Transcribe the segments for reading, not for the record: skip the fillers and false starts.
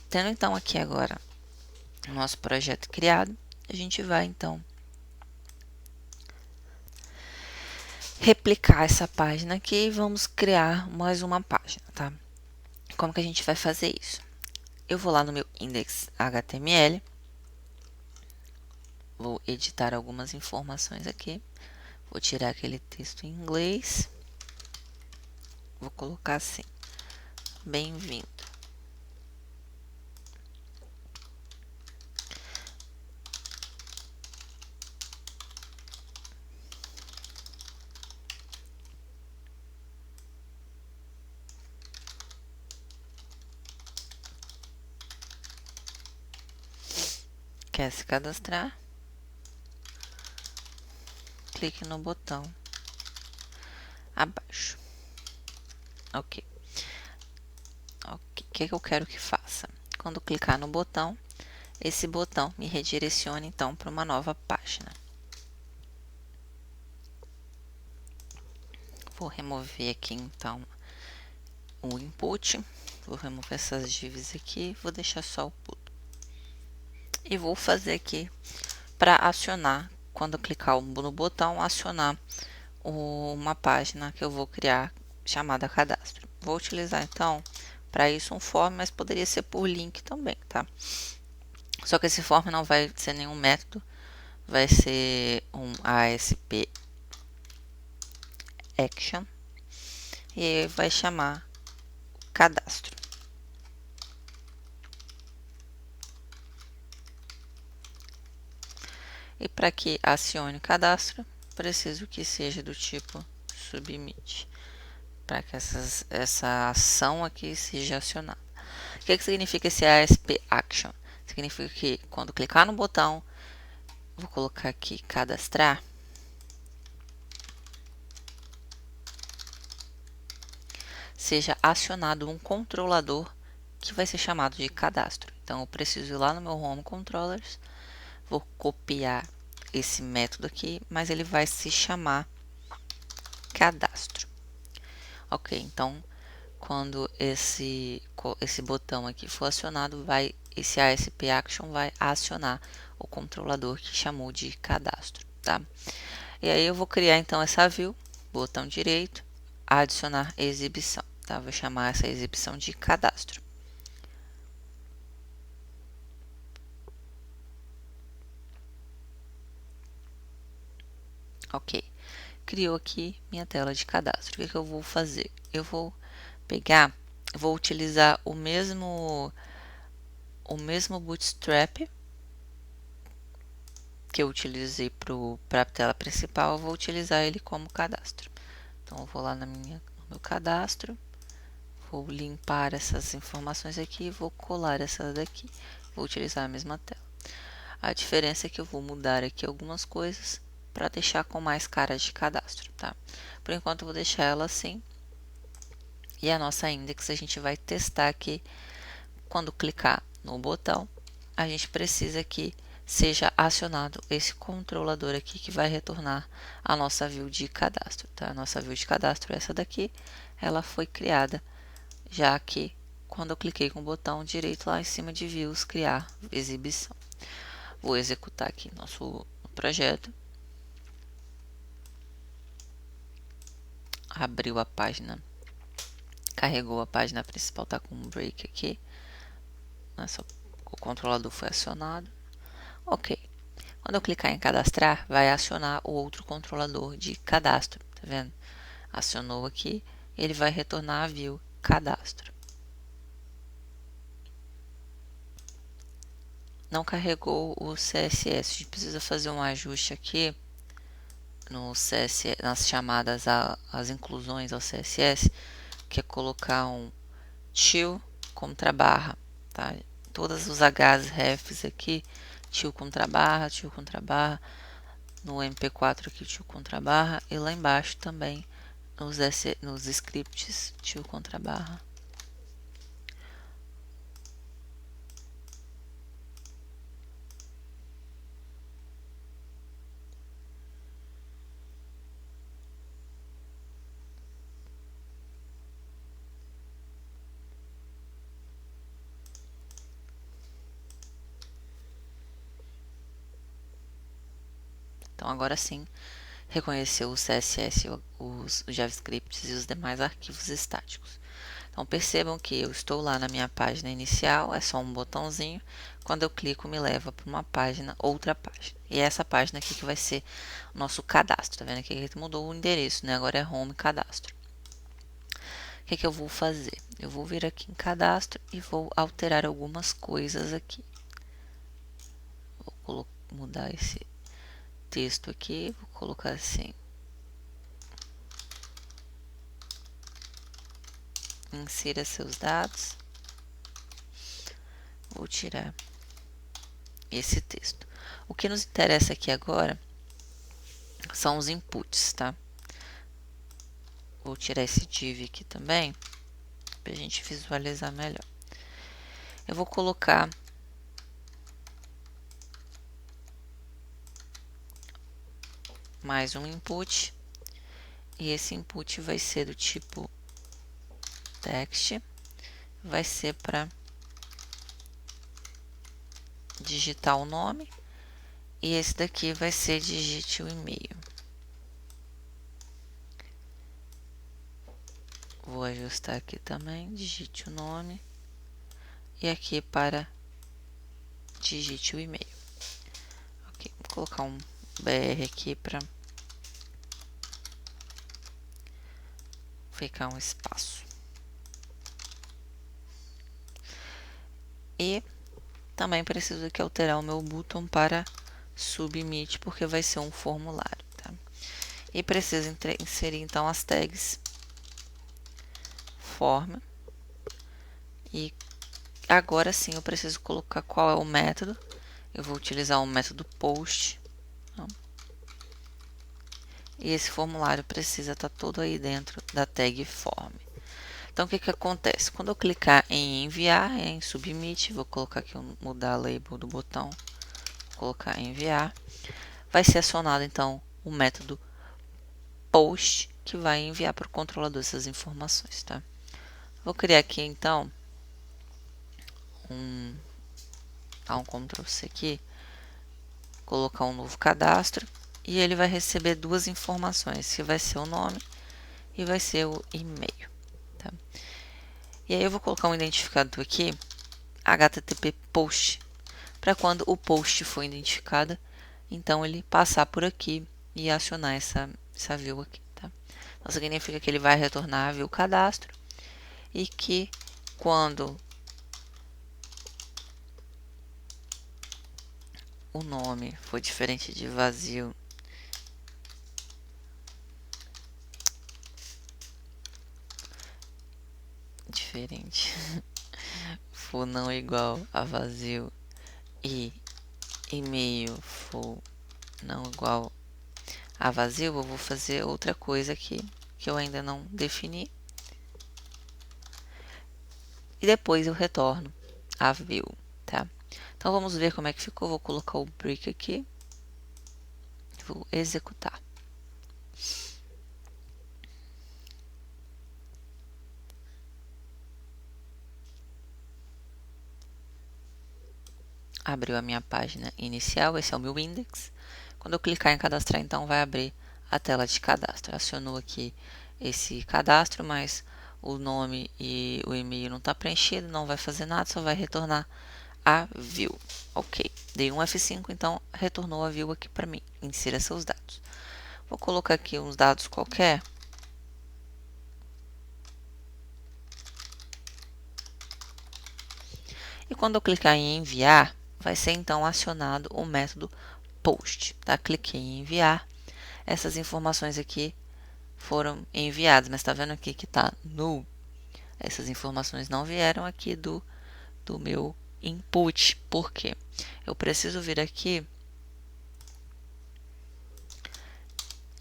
Tendo então aqui agora o nosso projeto criado, a gente vai então replicar essa página aqui e vamos criar mais uma página, tá? Como que a gente vai fazer isso? Eu vou lá no meu index.html, vou editar algumas informações aqui, vou tirar aquele texto em inglês, vou colocar assim, bem-vindo. Quer se cadastrar? Clique no botão abaixo. Ok. O que eu quero que faça? Quando clicar no botão, esse botão me redireciona então para uma nova página. Vou remover aqui então o input, vou remover essas divs aqui, vou deixar só o puto. E vou fazer aqui para acionar, quando eu clicar no botão, acionar uma página que eu vou criar chamada cadastro. Vou utilizar então para isso um form, mas poderia ser por link também, tá? Só que esse form não vai ser nenhum método, vai ser um ASP action e vai chamar cadastro. E para que acione o cadastro, preciso que seja do tipo submit, para que essa ação aqui seja acionada. O que significa esse ASP action? Significa que quando clicar no botão, vou colocar aqui cadastrar, seja acionado um controlador que vai ser chamado de cadastro. Então, eu preciso ir lá no meu Home Controllers, vou copiar esse método aqui, mas ele vai se chamar cadastro. Ok, então, quando esse botão aqui for acionado, esse ASP Action vai acionar o controlador que chamou de cadastro, tá? E aí eu vou criar então essa view, botão direito, adicionar exibição, tá? Vou chamar essa exibição de cadastro. Ok, criou aqui minha tela de cadastro. O que eu vou fazer? Eu vou pegar, vou utilizar o mesmo Bootstrap que eu utilizei para a tela principal, eu vou utilizar ele como cadastro. Então, eu vou lá no meu cadastro, vou limpar essas informações aqui e vou colar essa daqui. Vou utilizar a mesma tela. A diferença é que eu vou mudar aqui algumas coisas para deixar com mais cara de cadastro, tá? Por enquanto, eu vou deixar ela assim. E a nossa index a gente vai testar aqui. Quando clicar no botão, a gente precisa que seja acionado esse controlador aqui que vai retornar a nossa view de cadastro, tá? A nossa view de cadastro é essa daqui, ela foi criada já que quando eu cliquei com o botão direito lá em cima de views, criar exibição. Vou executar aqui nosso projeto. Abriu a página, carregou a página principal, tá com um break aqui. O controlador foi acionado. Ok. Quando eu clicar em cadastrar, vai acionar o outro controlador de cadastro, tá vendo? Acionou aqui, ele vai retornar a view cadastro. Não carregou o CSS, a gente precisa fazer um ajuste aqui no CSS, nas chamadas às inclusões ao CSS, que é colocar um til contra barra, tá? Todos os Hs, refs aqui, til contra barra, no MP4 aqui til contra barra e lá embaixo também nos scripts til contra barra. Então agora sim reconheceu o CSS, os JavaScripts e os demais arquivos estáticos. Então percebam que eu estou lá na minha página inicial, é só um botãozinho. Quando eu clico, me leva para uma página, outra página. E é essa página aqui que vai ser o nosso cadastro. Tá vendo aqui que mudou o endereço, né? Agora é home cadastro. O que eu vou fazer? Eu vou vir aqui em cadastro e vou alterar algumas coisas aqui. Vou mudar esse texto aqui, vou colocar assim. Insira seus dados. Vou tirar esse texto. O que nos interessa aqui agora são os inputs, tá? Vou tirar esse div aqui também, para a gente visualizar melhor. Eu vou colocar mais um input, e esse input vai ser do tipo text, vai ser para digitar o nome, e esse daqui vai ser digite o e-mail. Vou ajustar aqui também, digite o nome, e aqui para digite o e-mail. Ok, vou colocar um BR aqui para ficar um espaço. E também preciso aqui alterar o meu botão para submit, porque vai ser um formulário, tá? E preciso inserir então as tags form. E agora sim eu preciso colocar qual é o método. Eu vou utilizar o método post. Tá? E esse formulário precisa estar todo aí dentro da tag form. Então, o que que acontece? Quando eu clicar em enviar, em submit, vou colocar aqui, mudar a label do botão, colocar em enviar, vai ser acionado então o método post, que vai enviar para o controlador essas informações, tá? Vou criar aqui então dar um Ctrl C aqui, colocar um novo cadastro, e ele vai receber duas informações, que vai ser o nome e vai ser o e-mail, tá? E aí eu vou colocar um identificador aqui, HTTP post, para quando o post for identificado, então ele passar por aqui e acionar essa view aqui, tá? Então significa que ele vai retornar a view cadastro, e que quando o nome for diferente de vazio, for não igual a vazio, e e-mail for não igual a vazio, eu vou fazer outra coisa aqui que eu ainda não defini, e depois eu retorno a view, tá? Então vamos ver como é que ficou. Vou colocar o break aqui, vou executar. Abriu a minha página inicial, esse é o meu index. Quando eu clicar em cadastrar, então vai abrir a tela de cadastro. Acionou aqui esse cadastro, mas o nome e o e-mail não está preenchido, não vai fazer nada, só vai retornar a view. Ok, dei um F5, então retornou a view aqui para mim. Insira seus dados. Vou colocar aqui uns dados qualquer. E quando eu clicar em enviar, vai ser então acionado o método post, tá? Cliquei em enviar, essas informações aqui foram enviadas, mas tá vendo aqui que tá null? Essas informações não vieram aqui do meu input. Por quê? Eu preciso vir aqui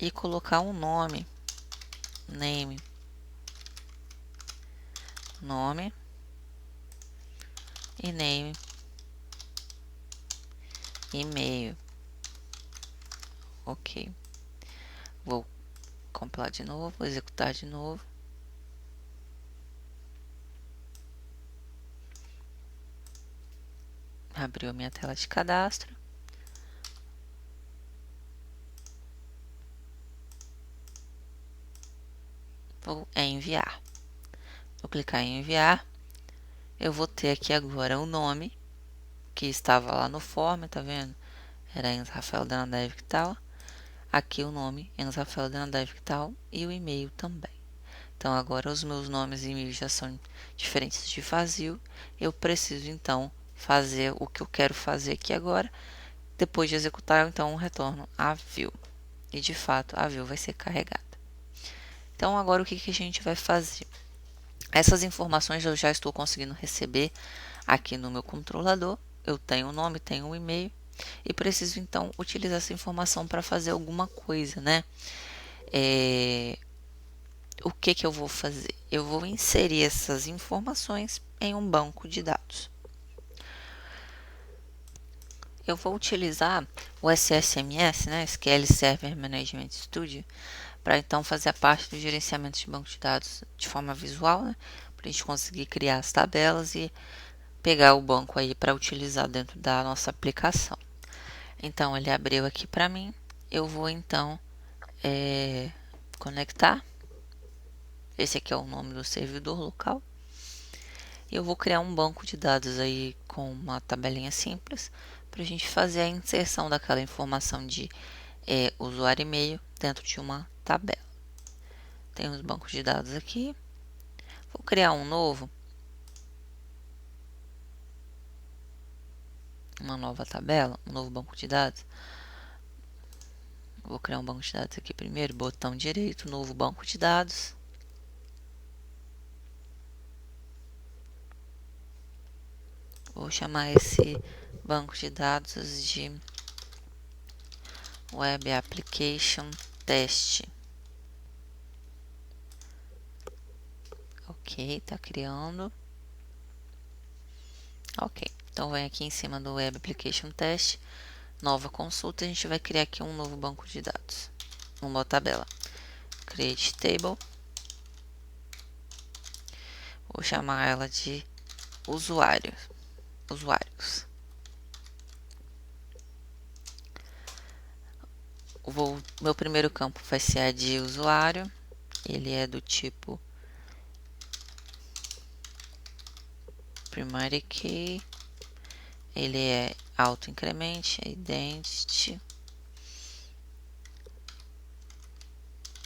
e colocar um nome, nome e name, e-mail. Ok. Vou compilar de novo, vou executar de novo. Abriu a minha tela de cadastro. Vou enviar. Vou clicar em enviar. Eu vou ter aqui agora o nome que estava lá no form, tá vendo? Era Enzo Rafael Danadev que tal. Aqui o nome, Enzo Rafael Danadev que tal, e o e-mail também. Então, agora os meus nomes e e-mails já são diferentes de vazio. Eu preciso, então, fazer o que eu quero fazer aqui agora. Depois de executar, eu, então, retorno a view. E, de fato, a view vai ser carregada. Então, agora o que a gente vai fazer? Essas informações eu já estou conseguindo receber aqui no meu controlador. Eu tenho o nome, tenho o e-mail. E preciso, então, utilizar essa informação para fazer alguma coisa, né? O que eu vou fazer? Eu vou inserir essas informações em um banco de dados. Eu vou utilizar o SSMS, né, SQL Server Management Studio, para então fazer a parte do gerenciamento de banco de dados de forma visual, né, para a gente conseguir criar as tabelas e pegar o banco aí para utilizar dentro da nossa aplicação. Então, ele abriu aqui para mim. Eu vou então conectar. Esse aqui é o nome do servidor local. E eu vou criar um banco de dados aí com uma tabelinha simples para a gente fazer a inserção daquela informação de usuário e e-mail dentro de uma tabela. Tem os bancos de dados aqui. Vou criar um novo, uma nova tabela, um novo banco de dados. Vou criar um banco de dados aqui primeiro, botão direito, novo banco de dados. Vou chamar esse banco de dados de Web Application Test. Ok, tá criando. Ok, então vem aqui em cima do Web Application Test, nova consulta, a gente vai criar aqui um novo banco de dados, uma tabela. Create Table. Vou chamar ela de usuários. Meu primeiro campo vai ser a de usuário. Ele é do tipo primary key. Ele é auto-increment, identity,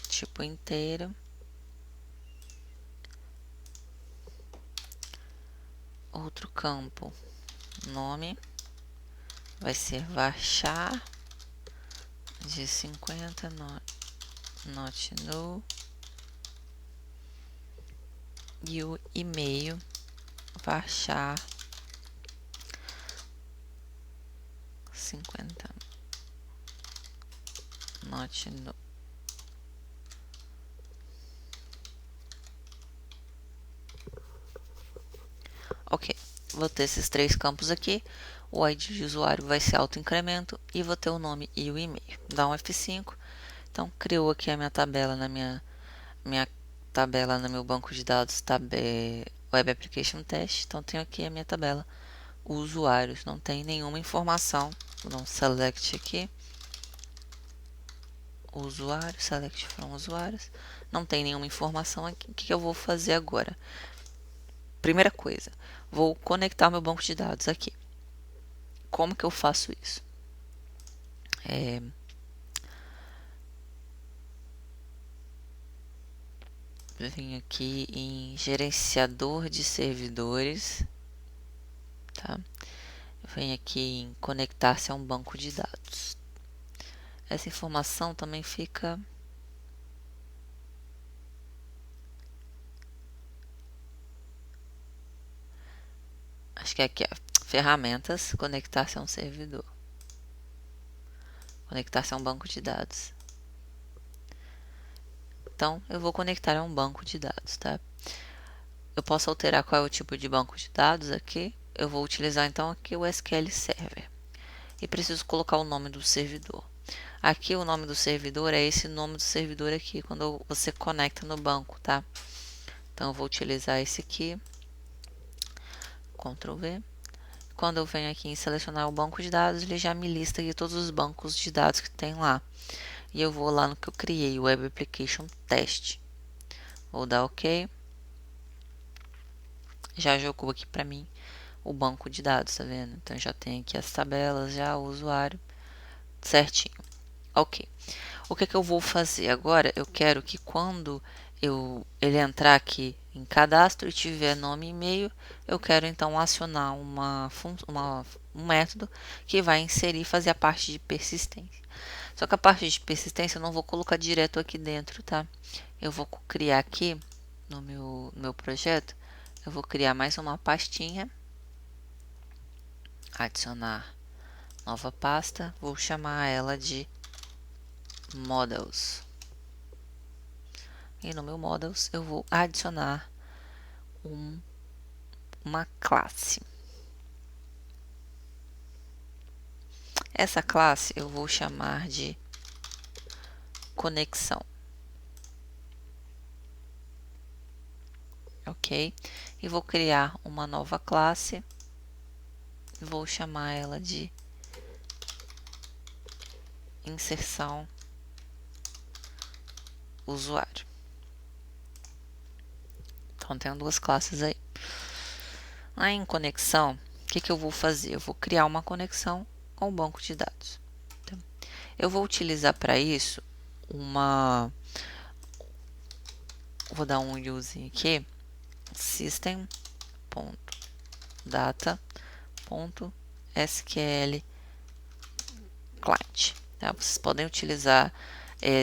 tipo inteiro. Outro campo, nome, vai ser varchar de 50, not null. E o e-mail, varchar 50, not null. Ok, vou ter esses três campos aqui. O ID de usuário vai ser auto-incremento e vou ter o nome e o e-mail. Dá um F5. Então, criou aqui a minha tabela no meu banco de dados Web Application Test. Então, tenho aqui a minha tabela usuários. Não tem nenhuma informação. Vou dar um select aqui. Usuário, select from usuários. Não tem nenhuma informação aqui. O que eu vou fazer agora? Primeira coisa, vou conectar o meu banco de dados aqui. Como que eu faço isso? Venho aqui em gerenciador de servidores, tá? Venho aqui em conectar-se a um banco de dados. Essa informação também fica acho que aqui é ferramentas, conectar-se a um servidor, conectar-se a um banco de dados. Então, eu vou conectar a um banco de dados, tá? Eu posso alterar qual é o tipo de banco de dados aqui. Eu vou utilizar, então, aqui o SQL Server. E preciso colocar o nome do servidor. Aqui, o nome do servidor é esse nome do servidor aqui, quando você conecta no banco, tá? Então, eu vou utilizar esse aqui. Ctrl V. Quando eu venho aqui em selecionar o banco de dados, ele já me lista aqui todos os bancos de dados que tem lá. E eu vou lá no que eu criei, o Web Application Test. Vou dar OK. Já jogou aqui para mim o banco de dados, tá vendo? Então já tem aqui as tabelas, já o usuário certinho. OK. O que eu vou fazer agora? Eu quero que quando ele entrar aqui em cadastro e tiver nome e e-mail, eu quero então acionar um método que vai inserir, fazer a parte de persistência. Só que a parte de persistência eu não vou colocar direto aqui dentro, tá? Eu vou criar aqui no meu projeto, eu vou criar mais uma pastinha, adicionar nova pasta, vou chamar ela de Models. E no meu Models eu vou adicionar uma classe. Essa classe eu vou chamar de conexão. Ok? E vou criar uma nova classe. Vou chamar ela de inserção usuário. Então, tem duas classes aí. Aí, em conexão, o que eu vou fazer? Eu vou criar uma conexão com o banco de dados. Então, eu vou utilizar para isso vou dar um use aqui, system.data.sql client. Tá? Vocês podem utilizar,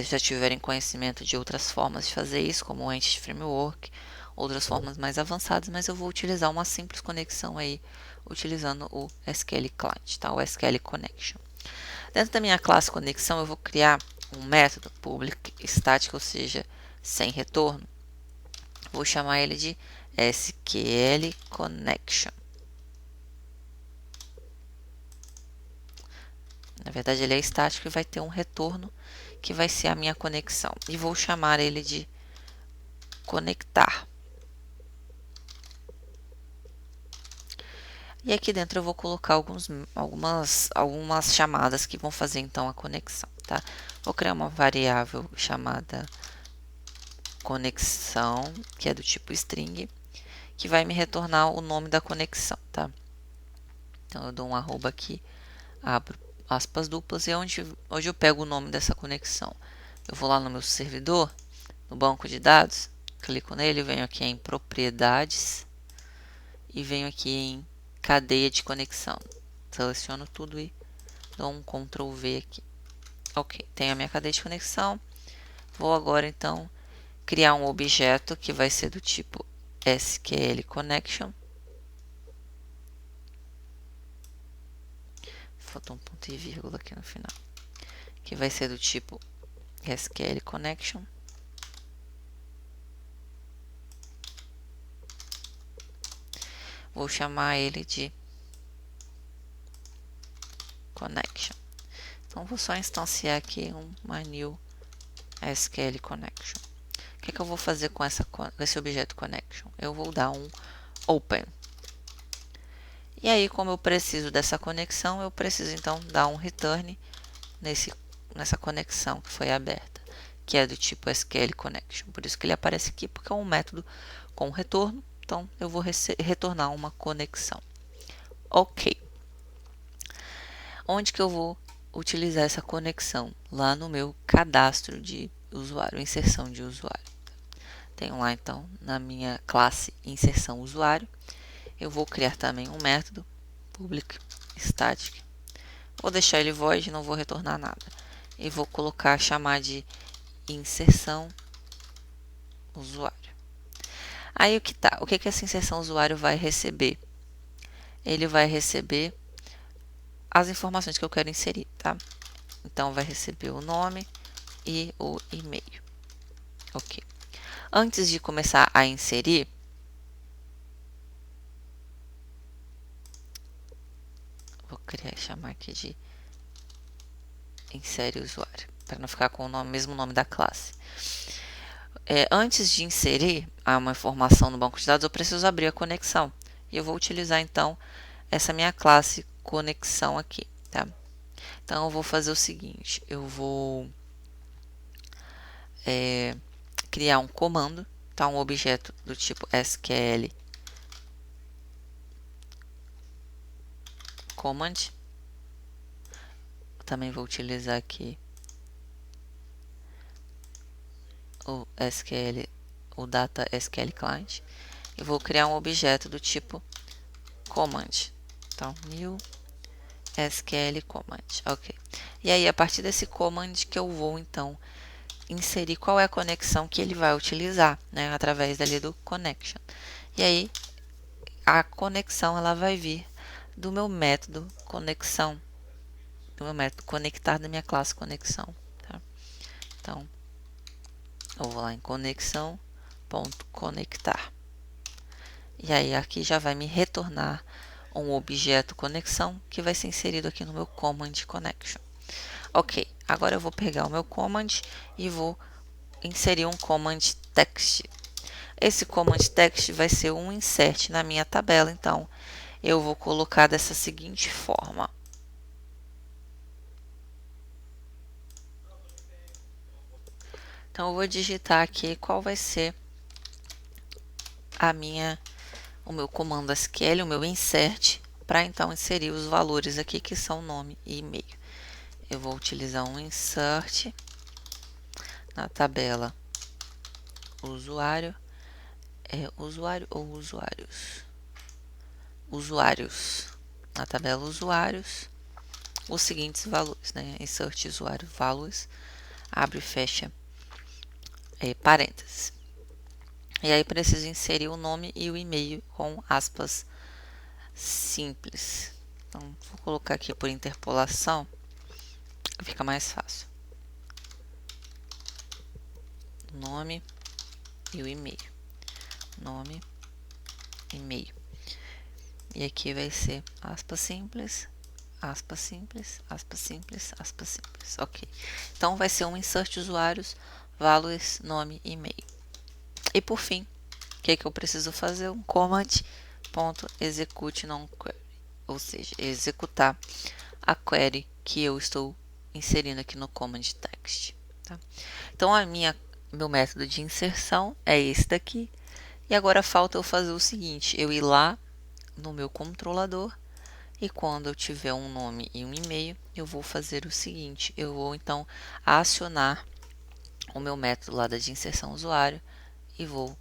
já tiverem conhecimento de outras formas de fazer isso, como o Entity Framework, outras formas mais avançadas, mas eu vou utilizar uma simples conexão aí, utilizando o SQL Client, tá? O SQL Connection. Dentro da minha classe conexão, eu vou criar um método public static, ou seja, sem retorno. Vou chamar ele de SQL Connection. Na verdade, ele é estático e vai ter um retorno que vai ser a minha conexão. E vou chamar ele de conectar. E aqui dentro eu vou colocar algumas chamadas que vão fazer então a conexão, tá? Vou criar uma variável chamada conexão, que é do tipo string, que vai me retornar o nome da conexão, tá? Então eu dou um arroba aqui, abro aspas duplas e onde eu pego o nome dessa conexão. Eu vou lá no meu servidor, no banco de dados, clico nele, venho aqui em propriedades e venho aqui em cadeia de conexão. Seleciono tudo e dou um Ctrl V aqui. Ok, tenho a minha cadeia de conexão. Vou agora então criar um objeto que vai ser do tipo SQL Connection. Faltou um ponto e vírgula aqui no final. Que vai ser do tipo SQL Connection. Vou chamar ele de Connection. Então, vou só instanciar aqui uma new SQL Connection. O que eu vou fazer com esse objeto Connection? Eu vou dar um Open. E aí, como eu preciso dessa conexão, eu preciso então dar um return nessa conexão que foi aberta, que é do tipo SQL Connection. Por isso que ele aparece aqui, porque é um método com retorno. Então, eu vou retornar uma conexão. Ok. Onde que eu vou utilizar essa conexão? Lá no meu cadastro de usuário, inserção de usuário. Tenho lá, então, na minha classe inserção usuário. Eu vou criar também um método public static. Vou deixar ele void, não vou retornar nada. E vou chamar de inserção usuário. Aí o que tá? O que essa inserção usuário vai receber? Ele vai receber as informações que eu quero inserir, tá? Então vai receber o nome e o e-mail. Ok. Antes de começar a inserir, vou chamar aqui de insere usuário, para não ficar com o mesmo nome da classe. Antes de inserir uma informação no banco de dados, eu preciso abrir a conexão. E eu vou utilizar, então, essa minha classe conexão aqui, tá? Então, eu vou fazer o seguinte, eu vou criar um comando, tá um objeto do tipo SQL command. Também vou utilizar aqui o SQL, o data SQL client, e vou criar um objeto do tipo command. Então, new SQL command, ok. E aí, a partir desse command que eu vou, então, inserir qual é a conexão que ele vai utilizar, né, através dali do connection. E aí, a conexão, ela vai vir do meu método conexão, do meu método conectar da minha classe conexão, tá? Então, eu vou lá em conexão.conectar. E aí, aqui já vai me retornar um objeto conexão que vai ser inserido aqui no meu command connection. Ok, agora eu vou pegar o meu command e vou inserir um command text. Esse command text vai ser um insert na minha tabela, então eu vou colocar dessa seguinte forma. Então eu vou digitar aqui qual vai ser o meu comando SQL, o meu insert, para então inserir os valores aqui que são nome e e-mail. Eu vou utilizar um insert na tabela usuário, usuário ou usuários? Usuários. Na tabela usuários, os seguintes valores, né? Insert usuário values, abre e fecha parênteses. E aí preciso inserir o nome e o e-mail com aspas simples. Então, vou colocar aqui por interpolação, fica mais fácil. Nome e o e-mail. Nome, e-mail. E aqui vai ser aspas simples, aspas simples, aspas simples, aspas simples. Ok. Então, vai ser um insert usuários, values, nome e e-mail. E por fim, o que eu preciso fazer? Um command.execute non-query, ou seja, executar a query que eu estou inserindo aqui no command text. Tá? Então, meu método de inserção é esse daqui. E agora falta eu fazer o seguinte, eu ir lá no meu controlador e quando eu tiver um nome e um e-mail, eu vou fazer o seguinte, eu vou então acionar o meu método lá de inserção usuário e vou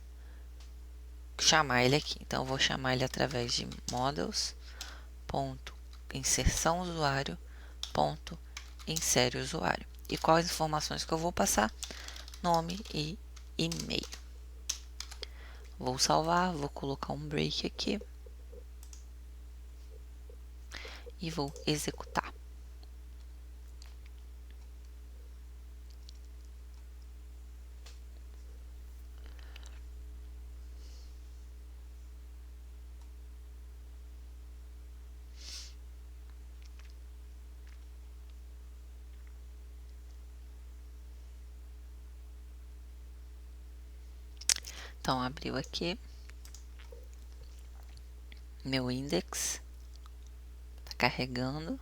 chamar ele aqui. Então, eu vou chamar ele através de models.inserção usuário.insere usuário. E quais informações que eu vou passar? Nome e e-mail. Vou salvar, vou colocar um break aqui e vou executar. Então, abriu aqui meu index, está carregando.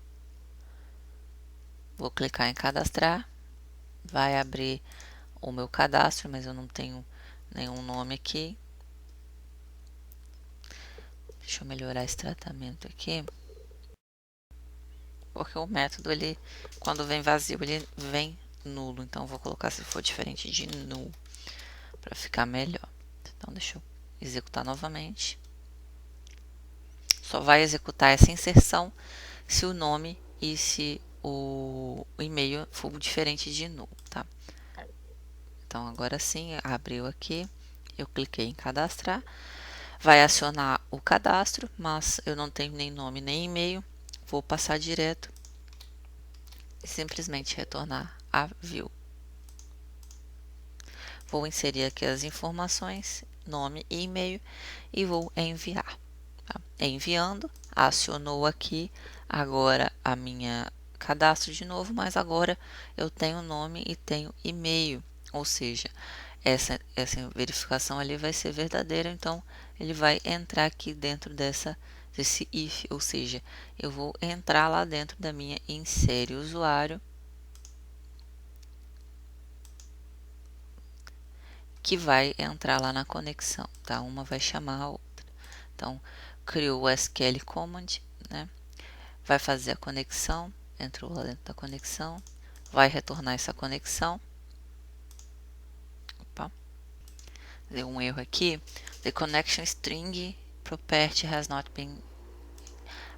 Vou clicar em cadastrar, vai abrir o meu cadastro, mas eu não tenho nenhum nome aqui. Deixa eu melhorar esse tratamento aqui. Porque o método, ele, quando vem vazio, ele vem nulo. Então, vou colocar se for diferente de null, para ficar melhor. Então, deixa eu executar novamente. Só vai executar essa inserção se o nome e se o e-mail for diferente de null, tá? Então, agora sim, abriu aqui. Eu cliquei em cadastrar. Vai acionar o cadastro, mas eu não tenho nem nome nem e-mail. Vou passar direto e simplesmente retornar a view. Vou inserir aqui as informações, nome e e-mail e vou enviar. Tá? Enviando, acionou aqui agora a minha cadastro de novo, mas agora eu tenho nome e tenho e-mail, ou seja, essa verificação ali vai ser verdadeira, então ele vai entrar aqui dentro desse if, ou seja, eu vou entrar lá dentro da minha insere usuário, que vai entrar lá na conexão, tá? Uma vai chamar a outra. Então, criou o SQL command, né? Vai fazer a conexão, entrou lá dentro da conexão, vai retornar essa conexão. Opa, deu um erro aqui. The connection string property has not been...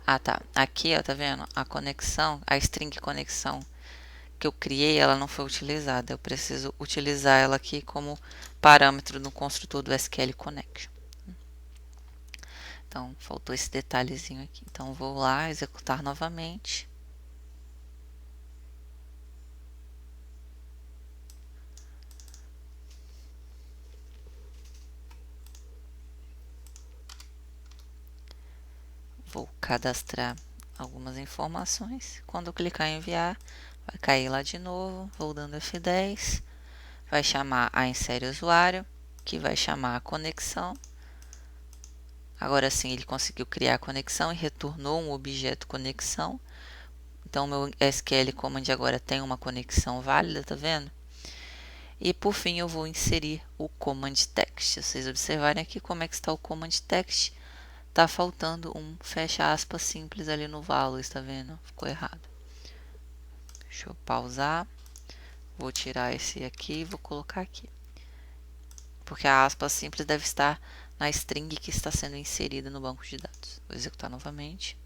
Ah, tá. Aqui, ó, tá vendo? A conexão, a string conexão que eu criei, ela não foi utilizada. Eu preciso utilizar ela aqui como parâmetro no construtor do SQL Connection. Então, faltou esse detalhezinho aqui. Então, vou lá executar novamente. Vou cadastrar algumas informações. Quando eu clicar em enviar, vai cair lá de novo. Vou dando F10. Vai chamar a insere usuário, que vai chamar a conexão. Agora sim, ele conseguiu criar a conexão e retornou um objeto conexão. Então, o meu SQL Command agora tem uma conexão válida, tá vendo? E por fim, eu vou inserir o Command Text. Se vocês observarem aqui como é que está o Command Text, tá faltando um fecha aspas simples ali no values, tá vendo? Ficou errado. Deixa eu pausar. Vou tirar esse aqui e vou colocar aqui. Porque a aspa simples deve estar na string que está sendo inserida no banco de dados. Vou executar novamente.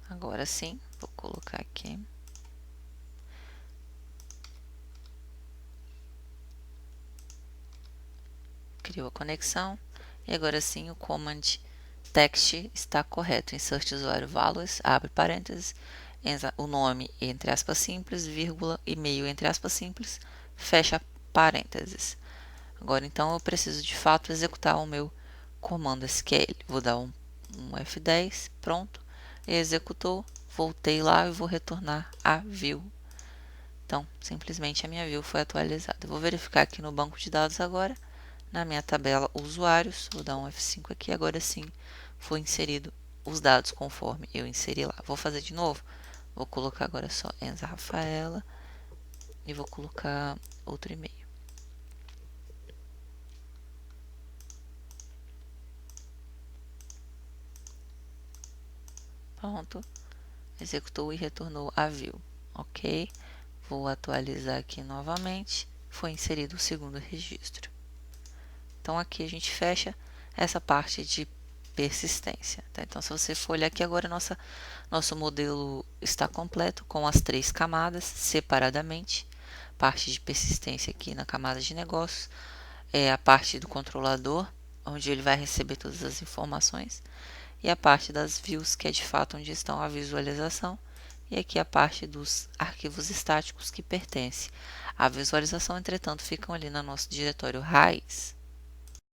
Agora sim, vou colocar aqui. Criou a conexão. E agora sim, o command text está correto. Insert usuário values, abre parênteses, o nome entre aspas simples, vírgula, e-mail entre aspas simples, fecha parênteses. Agora, então, eu preciso de fato executar o meu comando SQL. Vou dar um F10, pronto, executou, voltei lá e vou retornar a view. Então, simplesmente a minha view foi atualizada. Eu vou verificar aqui no banco de dados agora, na minha tabela usuários, vou dar um F5 aqui, agora sim foi inserido os dados conforme eu inseri lá. Vou fazer de novo, vou colocar agora só Enza Rafaela e vou colocar outro e-mail. Pronto, executou e retornou a view, ok? Vou atualizar aqui novamente, foi inserido o segundo registro. Então, aqui a gente fecha essa parte de persistência. Tá? Então, se você for olhar aqui agora, nosso modelo está completo com as 3 camadas separadamente. Parte de persistência aqui na camada de negócios, a parte do controlador, onde ele vai receber todas as informações, e a parte das views, que é de fato onde estão a visualização, e aqui a parte dos arquivos estáticos que pertence à visualização, entretanto, ficam ali no nosso diretório raiz.